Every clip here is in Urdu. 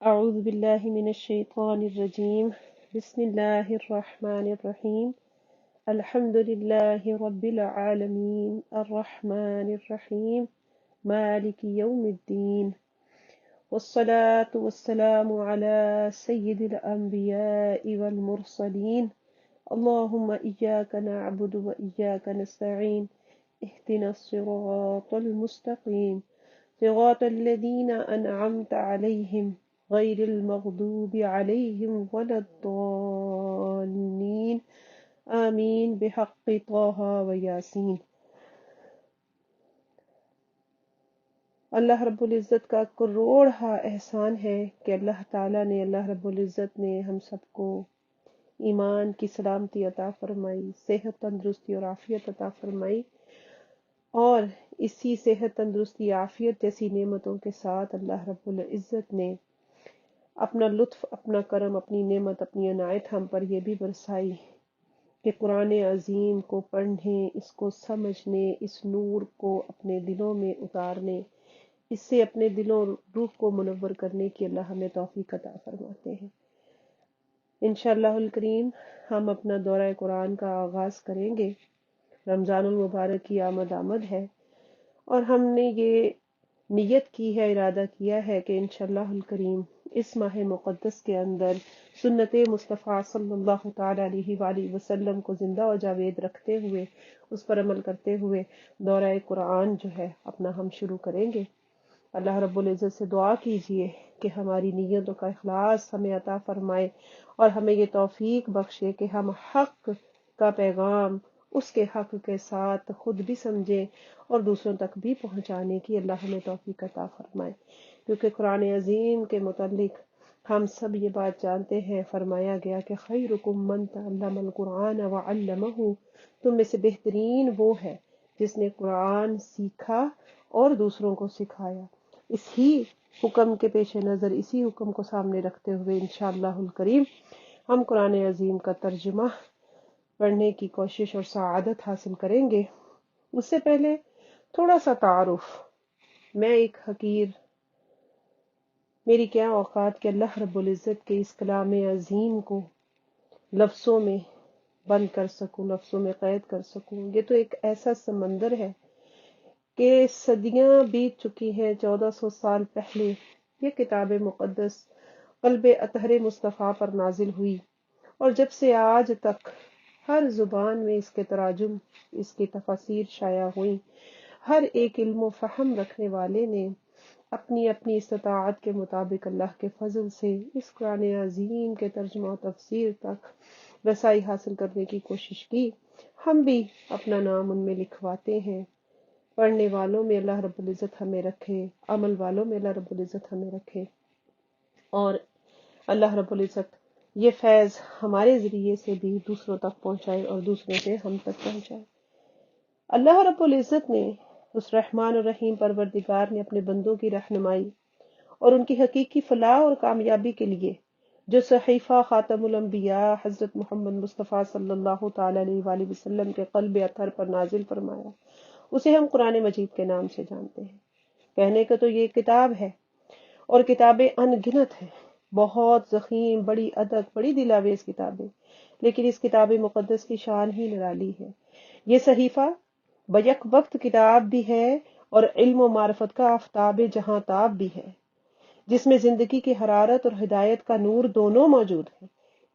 أعوذ بالله من الشيطان الرجيم. بسم الله الرحمن الرحيم. الحمد لله رب العالمين الرحمن الرحيم مالك يوم الدين، والصلاة والسلام على سيد الأنبياء والمرسلين. اللهم إياك نعبد وإياك نستعين، اهدنا الصراط المستقيم، صراط الذين أنعمت عليهم غير المغضوب عليهم ولا الضالين آمین بحق طه و یاسین۔ اللہ رب العزت کا کروڑہا احسان ہے کہ اللہ رب العزت نے ہم سب کو ایمان کی سلامتی عطا فرمائی، صحت تندرستی اور عافیت عطا فرمائی، اور اسی صحت تندرستی عافیت جیسی نعمتوں کے ساتھ اللہ رب العزت نے اپنا لطف، اپنا کرم، اپنی نعمت، اپنی عنایت ہم پر یہ بھی برسائی کہ قرآن عظیم کو پڑھنے، اس کو سمجھنے، اس نور کو اپنے دلوں میں اتارنے، اس سے اپنے دلوں روح کو منور کرنے کی اللہ ہمیں توفیق عطا فرماتے ہیں۔ انشاءاللہ الکریم ہم اپنا دورہ قرآن کا آغاز کریں گے۔ رمضان المبارک کی آمد ہے، اور ہم نے یہ نیت کی ہے، ارادہ کیا ہے کہ انشاءاللہ الکریم اس ماہ مقدس کے اندر سنت مصطفیٰ صلی اللہ تعالی علیہ وآلہ وسلم کو زندہ و جاوید رکھتے ہوئے، اس پر عمل کرتے ہوئے دورہ قرآن جو ہے اپنا ہم شروع کریں گے۔ اللہ رب العزت سے دعا کیجئے کہ ہماری نیتوں کا اخلاص ہمیں عطا فرمائے، اور ہمیں یہ توفیق بخشے کہ ہم حق کا پیغام اس کے حق کے ساتھ خود بھی سمجھیں اور دوسروں تک بھی پہنچانے کی اللہ ہمیں توفیق عطا فرمائے۔ کیونکہ قرآن عظیم کے متعلق ہم سب یہ بات جانتے ہیں، فرمایا گیا کہ خیرکم من تعلم القرآن وعلمہ، تم میں سے بہترین وہ ہے جس نے قرآن سیکھا اور دوسروں کو سکھایا۔ اسی حکم کے پیش نظر، اسی حکم کو سامنے رکھتے ہوئے انشاءاللہ الکریم ہم قرآن عظیم کا ترجمہ پڑھنے کی کوشش اور سعادت حاصل کریں گے۔ اس سے پہلے تھوڑا سا تعارف۔ میں ایک حقیر، میری کیا اوقات کہ اللہ رب العزت کے اس کلام عظیم کو لفظوں میں بند کر سکوں، لفظوں میں قید کر سکوں۔ یہ تو ایک ایسا سمندر ہے کہ صدیاں بیت چکی ہیں، 1400 سال پہلے یہ کتاب مقدس قلب اطہر مصطفیٰ پر نازل ہوئی، اور جب سے آج تک ہر زبان میں اس کے تراجم، اس کی تفاسیر شائع ہوئیں۔ ہر ایک علم و فہم رکھنے والے نے اپنی اپنی استطاعت کے مطابق اللہ کے فضل سے اس قرآن عظیم کے ترجمہ و تفسیر تک رسائی حاصل کرنے کی کوشش کی۔ ہم بھی اپنا نام ان میں لکھواتے ہیں۔ پڑھنے والوں میں اللہ رب العزت ہمیں رکھے، عمل والوں میں اللہ رب العزت ہمیں رکھے، اور اللہ رب العزت یہ فیض ہمارے ذریعے سے بھی دوسروں تک پہنچائے اور دوسروں سے ہم تک پہنچائے۔ اللہ رب العزت نے، اس رحمان الرحیم پروردگار نے اپنے بندوں کی رہنمائی اور ان کی حقیقی فلاح اور کامیابی کے لیے جو صحیفہ خاتم الانبیاء حضرت محمد مصطفیٰ صلی اللہ تعالی علیہ وآلہ وسلم کے قلب اطہر پر نازل فرمایا، اسے ہم قرآن مجید کے نام سے جانتے ہیں۔ کہنے کا تو یہ کتاب ہے، اور کتابیں ان گنت ہیں، بہت ضخیم، بڑی ادب، بڑی دلاویز کتابیں، لیکن اس کتاب مقدس کی شان ہی نرالی ہے۔ یہ صحیفہ بیک وقت کتاب بھی ہے اور علم و معرفت کا آفتاب جہاں تاب بھی ہے، جس میں زندگی کی حرارت اور ہدایت کا نور دونوں موجود ہے۔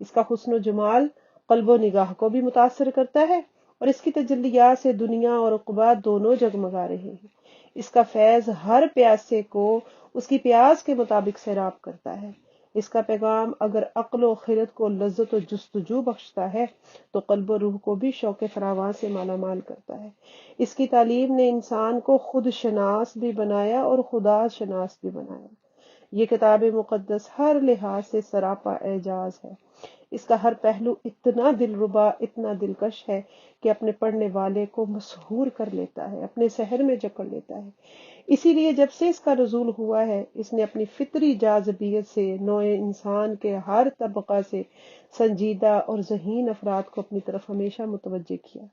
اس کا حسن و جمال قلب و نگاہ کو بھی متاثر کرتا ہے، اور اس کی تجلیات سے دنیا اور عقبہ دونوں جگمگا رہے ہیں۔ اس کا فیض ہر پیاسے کو اس کی پیاس کے مطابق سیراب کرتا ہے۔ اس کا پیغام اگر عقل و خرد کو لذت و جستجو بخشتا ہے تو قلب و روح کو بھی شوق فراواں سے مالا مال کرتا ہے۔ اس کی تعلیم نے انسان کو خود شناس بھی بنایا اور خدا شناس بھی بنایا۔ یہ کتاب مقدس ہر لحاظ سے سراپا اعجاز ہے۔ اس کا ہر پہلو اتنا دلربا، اتنا دلکش ہے کہ اپنے پڑھنے والے کو مسحور کر لیتا ہے، اپنے سحر میں جکڑ لیتا ہے۔ اسی لیے جب سے اس کا نزول ہوا ہے، اس نے اپنی فطری جاذبیت سے نوع انسان کے ہر طبقہ سے سنجیدہ اور ذہین افراد کو اپنی طرف ہمیشہ متوجہ کیا،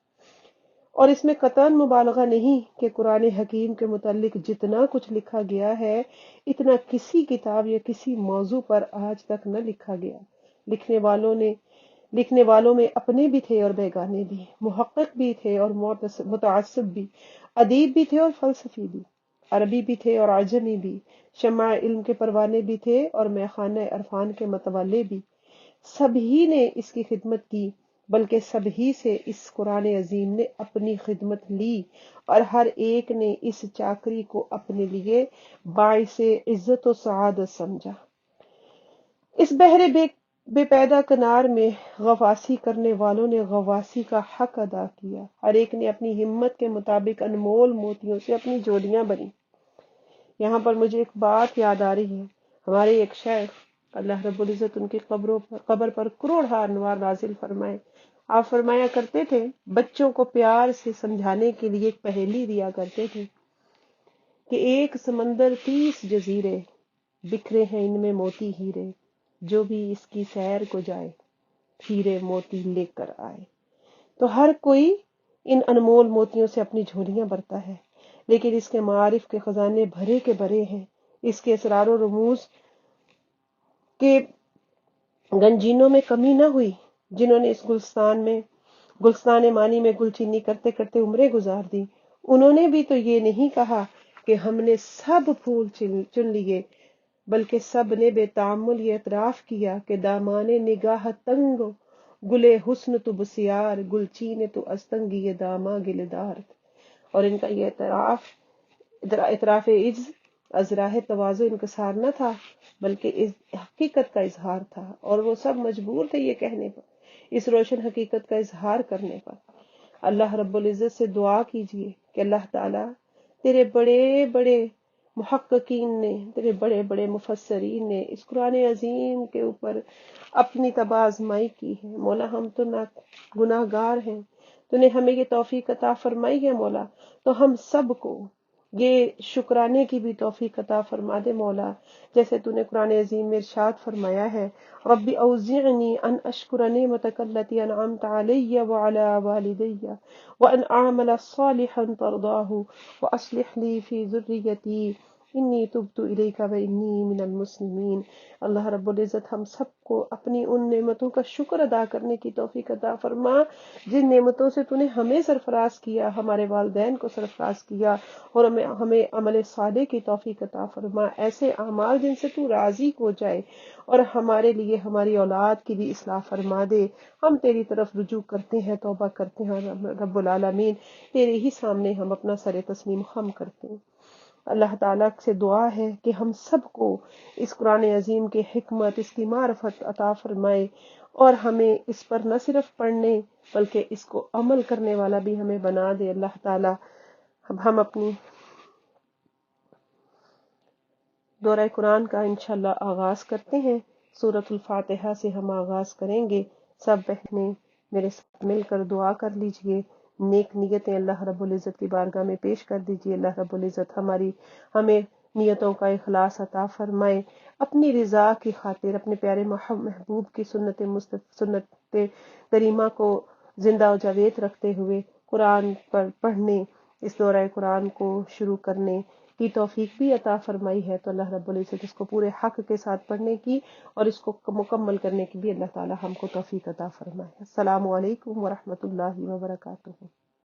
اور اس میں قطعاً مبالغہ نہیں کہ قرآن حکیم کے متعلق جتنا کچھ لکھا گیا ہے اتنا کسی کتاب یا کسی موضوع پر آج تک نہ لکھا گیا۔ لکھنے والوں میں اپنے بھی تھے اور بیگانے بھی، محقق بھی تھے اور متعصب بھی، ادیب بھی تھے اور فلسفی بھی، عربی بھی تھے اور عجمی بھی، شمع علم کے پروانے بھی تھے اور میخانہ عرفان کے متوالے بھی۔ سبھی نے اس کی خدمت کی، بلکہ سبھی سے اس قرآن عظیم نے اپنی خدمت لی، اور ہر ایک نے اس چاکری کو اپنے لیے باعث عزت و سعادت سمجھا۔ اس بحر بے پیدا کنار میں غواصی کرنے والوں نے غواصی کا حق ادا کیا، ہر ایک نے اپنی ہمت کے مطابق انمول موتیوں سے اپنی جوڑیاں بنی۔ یہاں پر مجھے ایک بات یاد آ رہی ہے، ہمارے ایک شیخ اللہ رب العزت ان کی قبر پر کروڑ انوار نازل فرمائے، آپ فرمایا کرتے تھے، بچوں کو پیار سے سمجھانے کے لیے ایک پہیلی دیا کرتے تھے کہ ایک سمندر 30 جزیرے، بکھرے ہیں ان میں موتی ہیرے، جو بھی اس کی سیر کو جائے ہیرے موتی لے کر آئے۔ تو ہر کوئی ان انمول موتیوں سے اپنی جھولیاں بھرتا ہے، لیکن اس کے معارف کے خزانے بھرے کے بھرے ہیں، اس کے اسرار و رموز کے گنجینوں میں کمی نہ ہوئی۔ جنہوں نے اس گلستان مانی میں گل چینی کرتے کرتے عمریں گزار دی، انہوں نے بھی تو یہ نہیں کہا کہ ہم نے سب پھول چن لیے، بلکہ سب نے بے تعمل یہ اعتراف کیا کہ دامان نگاہ تنگ گلے حسن تو بسیار، گل چین تو استنگی داما گلدار۔ اور ان کا یہ اعتراف عجز از راہ تواضع انکسار نہ تھا، بلکہ اس حقیقت کا اظہار تھا، اور وہ سب مجبور تھے یہ کہنے پر، اس روشن حقیقت کا اظہار کرنے پر۔ اللہ رب العزت سے دعا کیجئے کہ اللہ تعالیٰ تیرے بڑے بڑے محققین نے، تیرے بڑے بڑے مفسرین نے اس قرآن عظیم کے اوپر اپنی تباہ آزمائی کی ہے۔ مولا ہم تو گناہ گار ہیں، تو نے ہمیں یہ توفیق عطا فرمائی ہے مولا، تو ہم سب کو یہ شکرانے کی بھی توفیق عطا فرما دے مولا، جیسے تو نے قرآن عظیم میں ارشاد فرمایا ہے، رب اوزعنی ان اشکر نعمتک التی انعمت علی وعلی والدی وان اعمل صالحا ترضاہ واصلح لی فی ذریتی انی تبت الیک وانی من المسلمین۔ اللہ رب العزت ہم سب کو اپنی ان نعمتوں کا شکر ادا کرنے کی توفیق عطا فرما جن نعمتوں سے تو نے ہمیں سرفراز کیا، ہمارے والدین کو سرفراز کیا، اور ہمیں عمل صالح کی توفیق عطا فرما، ایسے اعمال جن سے تو راضی ہو جائے، اور ہمارے لیے ہماری اولاد کی بھی اصلاح فرما دے۔ ہم تیری طرف رجوع کرتے ہیں، توبہ کرتے ہیں رب العالمین، تیرے ہی سامنے ہم اپنا سر تسلیم خم کرتے ہیں۔ اللہ تعالیٰ سے دعا ہے کہ ہم سب کو اس قرآن عظیم کی حکمت، اس کی معرفت عطا فرمائے، اور ہمیں اس پر نہ صرف پڑھنے بلکہ اس کو عمل کرنے والا بھی ہمیں بنا دے۔ اللہ تعالیٰ ہم اپنی دورہ قرآن کا انشاءاللہ آغاز کرتے ہیں، سورۃ الفاتحہ سے ہم آغاز کریں گے۔ سب بہنیں میرے ساتھ مل کر دعا کر لیجئے، نیک نیتیں اللہ رب العزت کی بارگاہ میں پیش کر دیجئے۔ اللہ رب العزت ہمیں نیتوں کا اخلاص عطا فرمائے، اپنی رضا کی خاطر اپنے پیارے محبوب کی سنت کریمہ کو زندہ و جاوید رکھتے ہوئے قرآن پر پڑھنے، اس دورہ قرآن کو شروع کرنے کی توفیق بھی عطا فرمائی ہے، تو اللہ رب العزت اس کو پورے حق کے ساتھ پڑھنے کی اور اس کو مکمل کرنے کی بھی اللہ تعالی ہم کو توفیق عطا فرمائے۔ السلام علیکم ورحمۃ اللہ وبرکاتہ۔